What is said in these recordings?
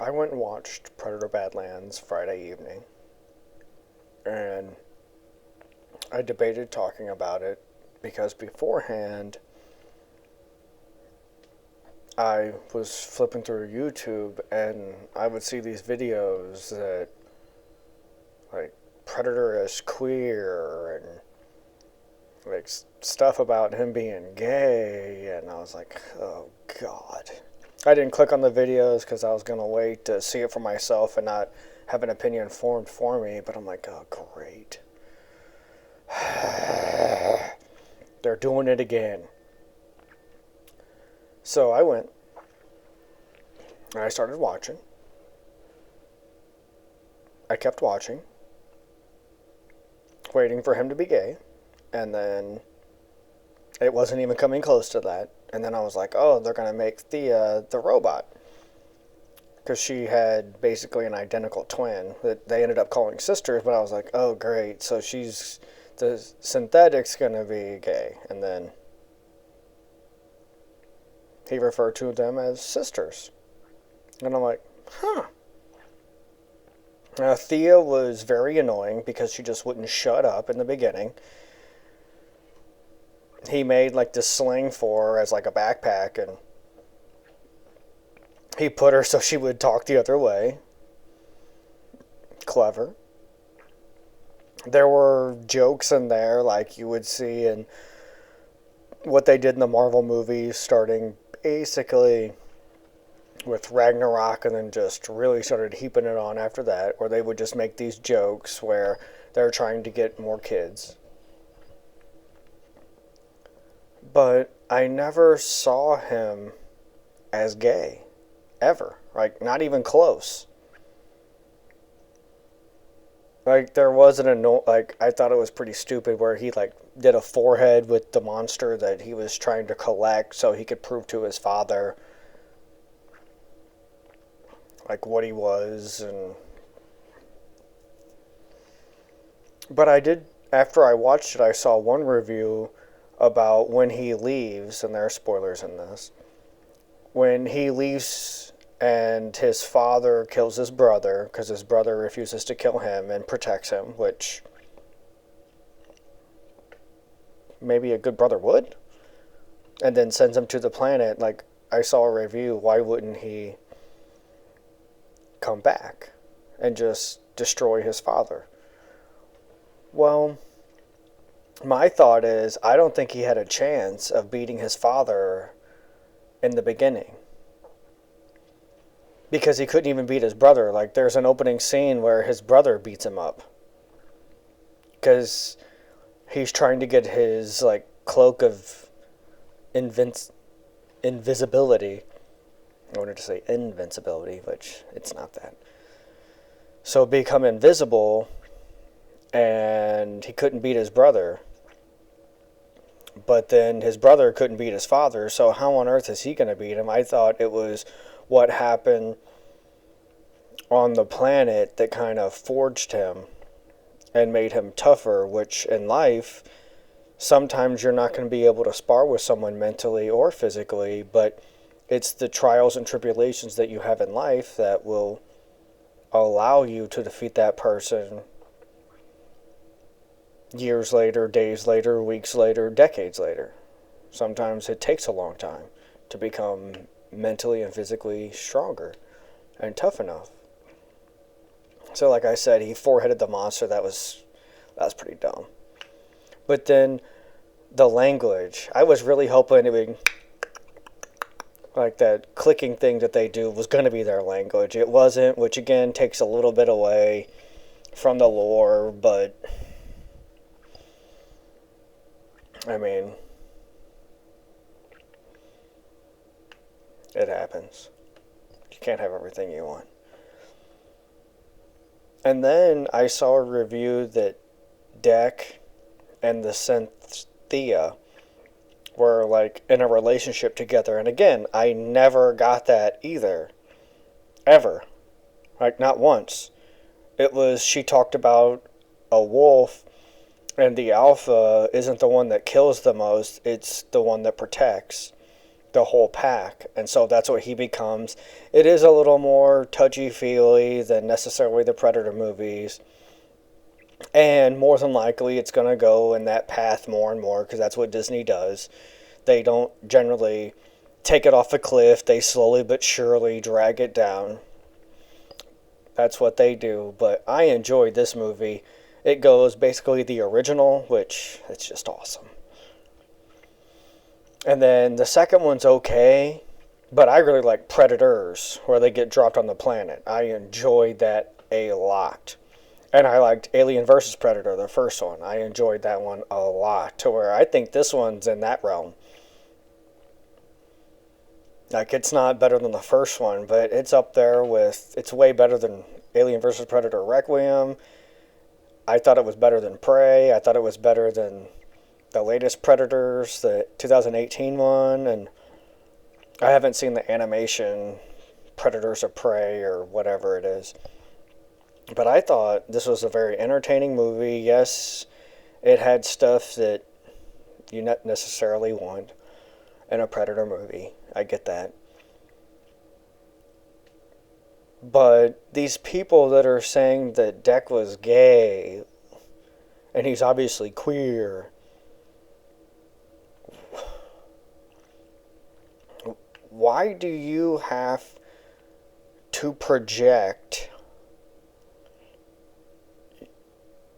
I went and watched Predator Badlands Friday evening, and I debated talking about it because beforehand I was flipping through YouTube and I would see these videos that, like, Predator is queer and, like, stuff about him being gay, and I was like, oh God. I didn't click on the videos because I was going to wait to see it for myself and not have an opinion formed for me, but I'm like, oh, great. They're doing it again. So I went and I started watching. I kept watching, waiting for him to be gay, and then it wasn't even coming close to that. And then I was like, oh, they're going to make Thea the robot. Because she had basically an identical twin that they ended up calling sisters, but I was like, oh, great. So the synthetic's going to be gay. And then he referred to them as sisters. And I'm like, huh. Now, Thea was very annoying because she just wouldn't shut up in the beginning. He made like this sling for her as like a backpack, and he put her so she would talk the other way. Clever. There were jokes in there like you would see in what they did in the Marvel movies, starting basically with Ragnarok and then just really started heaping it on after that, where they would just make these jokes where they're trying to get more kids. But I never saw him as gay, ever. Like, not even close. Like, there wasn't I thought it was pretty stupid where he, like, did a forehead with the monster that he was trying to collect so he could prove to his father, like, what he was, and... But I did, after I watched it, I saw one review about when he leaves, and there are spoilers in this, when he leaves and his father kills his brother because his brother refuses to kill him and protects him, which maybe a good brother would, and then sends him to the planet. Like, I saw a review, why wouldn't he come back and just destroy his father? Well, my thought is, I don't think he had a chance of beating his father in the beginning. Because he couldn't even beat his brother. Like, there's an opening scene where his brother beats him up. Because he's trying to get his, like, cloak of invisibility. I wanted to say invincibility, which it's not that. So become invisible, and he couldn't beat his brother. But then his brother couldn't beat his father, so how on earth is he going to beat him? I thought it was what happened on the planet that kind of forged him and made him tougher, which in life, sometimes you're not going to be able to spar with someone mentally or physically, but it's the trials and tribulations that you have in life that will allow you to defeat that person years later, days later, weeks later, decades later. Sometimes it takes a long time to become mentally and physically stronger and tough enough. So like I said, he foreheaded the monster. That was pretty dumb. But then the language, I was really hoping it would, like, that clicking thing that they do was going to be their language. It wasn't, which again takes a little bit away from the lore, but I mean, it happens. You can't have everything you want. And then I saw a review that Dek and the synth Thea were, like, in a relationship together. And again, I never got that either. Ever. Like, not once. It was, she talked about a wolf, and the alpha isn't the one that kills the most, it's the one that protects. the whole pack. And so that's what he becomes. It is a little more touchy-feely than necessarily the Predator movies. And more than likely, it's going to go in that path more and more because that's what Disney does. They don't generally take it off a cliff. They slowly but surely drag it down. That's what they do. But I enjoyed this movie. It goes basically the original, which it's just awesome. And then the second one's okay, but I really like Predators, where they get dropped on the planet. I enjoyed that a lot. And I liked Alien vs. Predator, the first one. I enjoyed that one a lot, to where I think this one's in that realm. Like, it's not better than the first one, but it's up there with... It's way better than Alien vs. Predator Requiem. I thought it was better than Prey. I thought it was better than the latest Predators, the 2018 one. And I haven't seen the animation Predators of Prey or whatever it is. But I thought this was a very entertaining movie. Yes, it had stuff that you not necessarily want in a Predator movie. I get that. But these people that are saying that Dek was gay, and he's obviously queer, why do you have to project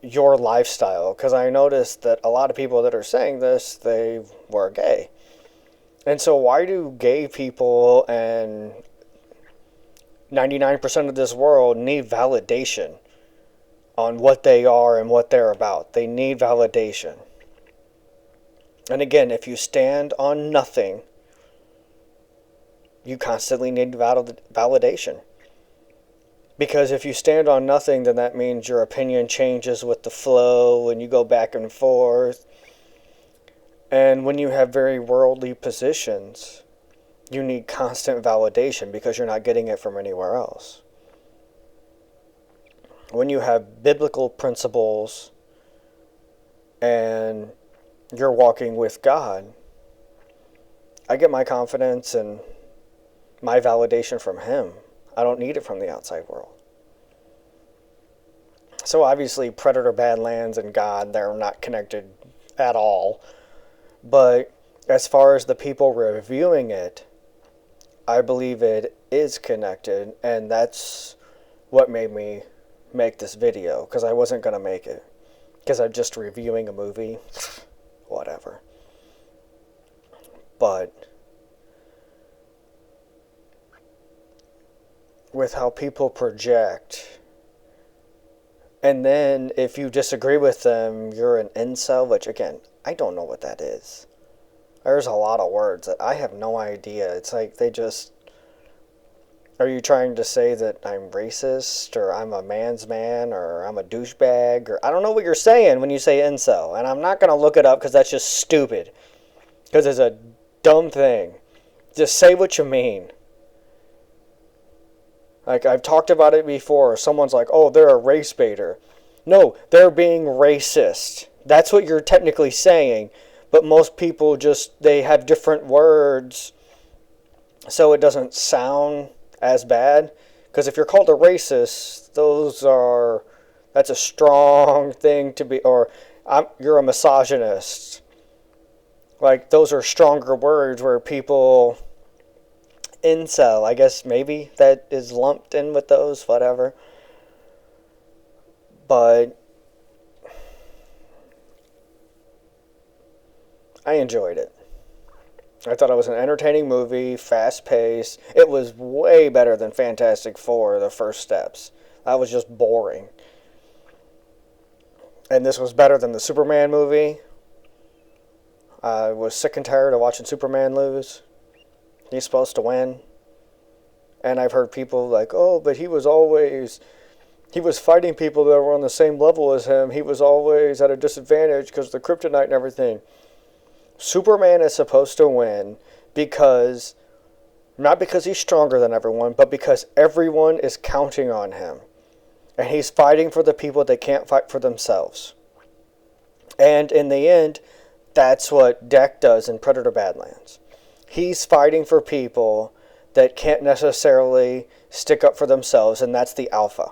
your lifestyle? Because I noticed that a lot of people that are saying this, they were gay. And so why do gay people and 99% of this world need validation on what they are and what they're about? They need validation. And again, if you stand on nothing, you constantly need validation. Because if you stand on nothing, then that means your opinion changes with the flow and you go back and forth. And when you have very worldly positions, you need constant validation because you're not getting it from anywhere else. When you have biblical principles and you're walking with God, I get my confidence and my validation from Him. I don't need it from the outside world. So obviously Predator Badlands and God, they're not connected at all. But as far as the people reviewing it, I believe it is connected, and that's what made me make this video, because I wasn't going to make it. Because I'm just reviewing a movie. Whatever. But with how people project, and then if you disagree with them, you're an incel, which again, I don't know what that is. There's a lot of words that I have no idea. It's like they just... Are you trying to say that I'm racist, or I'm a man's man, or I'm a douchebag, or... I don't know what you're saying when you say incel, and I'm not going to look it up because that's just stupid. Because it's a dumb thing. Just say what you mean. Like, I've talked about it before. Someone's like, oh, they're a race baiter. No, they're being racist. That's what you're technically saying. But most people just, they have different words so it doesn't sound as bad. Because if you're called a racist, that's a strong thing to be, or you're a misogynist. Like, those are stronger words where people... Incel, I guess maybe that is lumped in with those, whatever. But I enjoyed it. I thought it was an entertaining movie, fast-paced. It was way better than Fantastic Four, The First Steps. That was just boring. And this was better than the Superman movie. I was sick and tired of watching Superman lose. He's supposed to win. And I've heard people like, oh, but he was fighting people that were on the same level as him. He was always at a disadvantage because of the kryptonite and everything. Superman is supposed to win because, not because he's stronger than everyone, but because everyone is counting on him. And he's fighting for the people that can't fight for themselves. And in the end, that's what Dek does in Predator Badlands. He's fighting for people that can't necessarily stick up for themselves, and that's the alpha.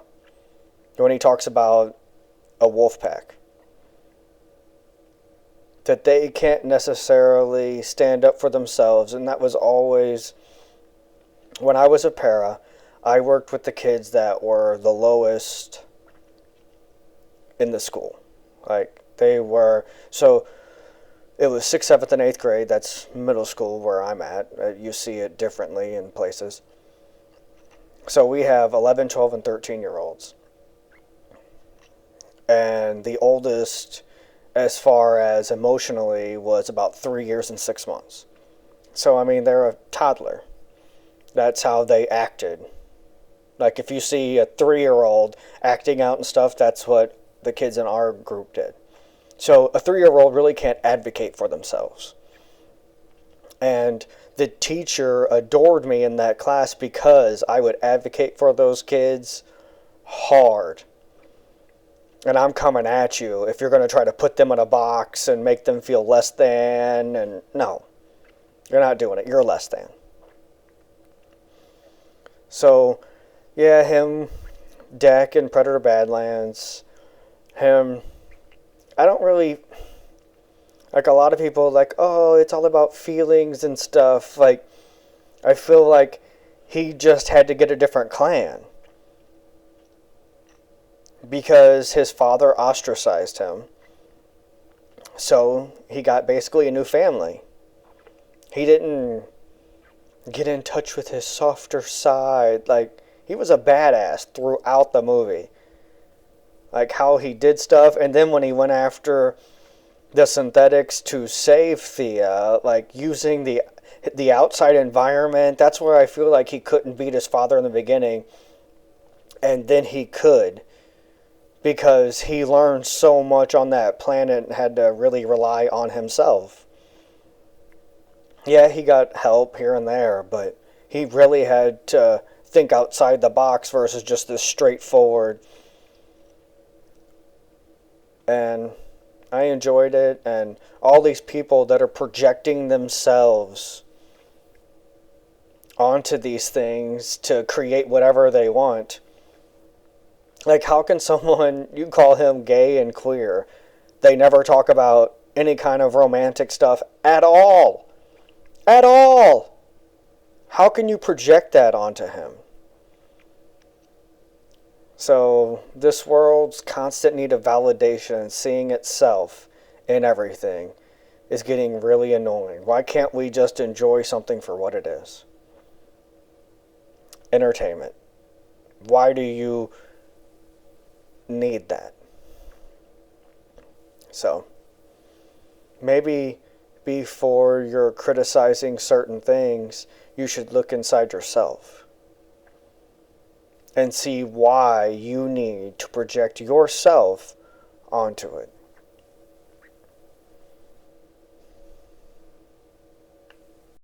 When he talks about a wolf pack, that they can't necessarily stand up for themselves, and that was always, when I was a para, I worked with the kids that were the lowest in the school. Like, they were, so it was 6th, 7th, and 8th grade. That's middle school where I'm at. You see it differently in places. So we have 11, 12, and 13-year-olds. And the oldest, as far as emotionally, was about 3 years and 6 months. So, I mean, they're a toddler. That's how they acted. Like, if you see a 3-year-old acting out and stuff, that's what the kids in our group did. So a 3-year-old really can't advocate for themselves. And the teacher adored me in that class because I would advocate for those kids hard. And I'm coming at you if you're going to try to put them in a box and make them feel less than. And no, you're not doing it. You're less than. So, yeah, him, Dek and Predator Badlands, him, I don't really, like, a lot of people like, oh, it's all about feelings and stuff. Like, I feel like he just had to get a different clan because his father ostracized him. So he got basically a new family. He didn't get in touch with his softer side. Like, he was a badass throughout the movie. Like, how he did stuff. And then when he went after the synthetics to save Thea, like, using the outside environment, that's where I feel like he couldn't beat his father in the beginning. And then he could, because he learned so much on that planet and had to really rely on himself. Yeah, he got help here and there, but he really had to think outside the box versus just this straightforward. And I enjoyed it, and all these people that are projecting themselves onto these things to create whatever they want. Like, how can someone, you call him gay and queer, they never talk about any kind of romantic stuff at all? At all! How can you project that onto him? So, this world's constant need of validation and seeing itself in everything is getting really annoying. Why can't we just enjoy something for what it is? Entertainment. Why do you need that? So, maybe before you're criticizing certain things, you should look inside yourself and see why you need to project yourself onto it.